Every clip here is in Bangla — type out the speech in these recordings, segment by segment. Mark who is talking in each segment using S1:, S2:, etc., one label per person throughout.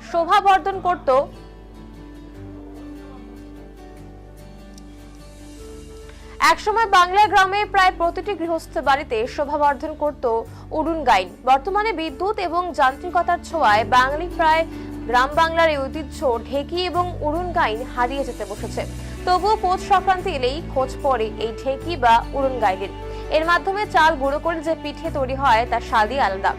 S1: শোভাবর্ধন করত একসময় বাংলার গ্রামে প্রায় প্রতিটি গৃহস্থ বাড়িতে শোভাবর্ধন করত উড়ুন গাইন। বর্তমানে বিদ্যুৎ এবং যান্ত্রিকতার ছোঁয়ায় বাঙালি প্রায় গ্রাম বাংলার এই ঐতিহ্য ঢেকি এবং উড়ুন গাইন হারিয়ে যেতে বসেছে। তবুও পৌষ সংক্রান্তি এলেই খোঁজ পড়ে এই ঢেকি বা উড়ুন গাইনের। এর মাধ্যমে চাল গুঁড়ো করে যে পিঠে তৈরি হয় তার স্বাদই আলাদা।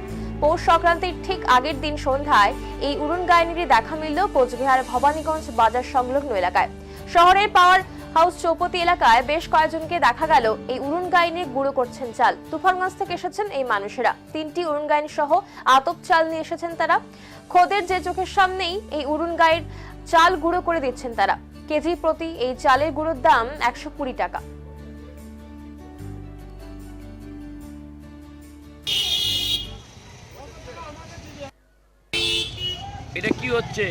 S1: পৌষ সংক্রান্তির ঠিক আগের দিন সন্ধ্যায় এই উড়ুন গাইনেরই দেখা মিলল কোচবিহার ভবানীগঞ্জ বাজার সংলগ্ন এলাকায়। শহরের পাওয়ার হাউস চৌপতি এলাকায় বেশ কয়েকজনকে দেখা গেল এই উড়ুন গাইনে গুঁড়ো করছেন চাল। তুফানগঞ্জ থেকে এসেছেন এই মানুষেরা। 3টি উড়ুন গাইন সহ আতপ চাল নিয়ে এসেছেন তারা। খোদের যে চোখের সামনেই এই উড়ুন গাইন চাল গুঁড়ো করে দিচ্ছেন তারা। কেজি প্রতি এই চালের গুঁড়োর দাম 120 টাকা।
S2: এটা কি হচ্ছে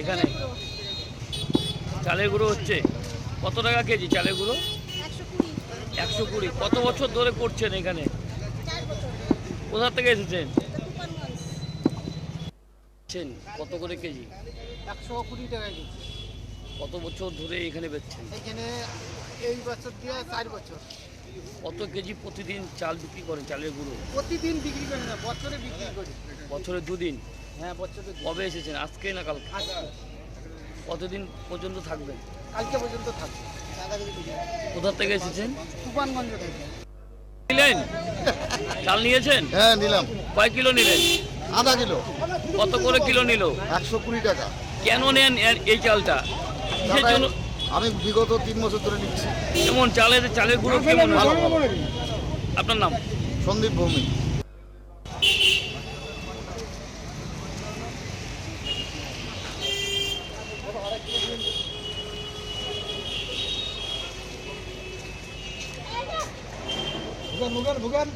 S2: এখানে? চালের গুঁড়ো হচ্ছে। কত টাকা কেজি চালের গুঁড়ো? 120। কত বছর ধরে করছেন এখানে? কোথা থেকে এসেছেন? কত করে কেজি?
S3: 120 টাকা কেজি।
S2: কত বছর ধরে এখানে বেচছেন?
S3: এখানে এই বছর দিয়ে 4 বছর।
S2: কত কেজি প্রতিদিন চাল বিক্রি করেন চালের গুঁড়ো?
S3: প্রতিদিন বিক্রি করি না, বছরে বিক্রি করি।
S2: বছরে 2 দিন?
S3: হ্যাঁ, বছরে।
S2: কবে এসেছেন? আজকে না কালকে?
S3: আজকে।
S2: কতদিন পর্যন্ত থাকবেন?
S3: কালকে পর্যন্ত থাকবে।
S2: কোথা থেকে এসেছেন?
S3: তুফানগঞ্জ থেকে।
S2: নিলেন? চাল নিয়েছেন?
S4: হ্যাঁ, নিলাম।
S2: কয় কিলো নিলেন?
S4: আধা কিলো।
S2: কত করে কিলো নিল?
S4: 120 টাকা।
S2: কেন নেন এই চালটা? কিসের জন্য?
S4: আমি বিগত 3 বছর ধরে নিচ্ছি।
S2: কেমন চালের গুঁড়ো কেমন?
S4: ভালো।
S2: আপনার নাম?
S4: সন্দীপ ভৌমিক।
S3: ভুগান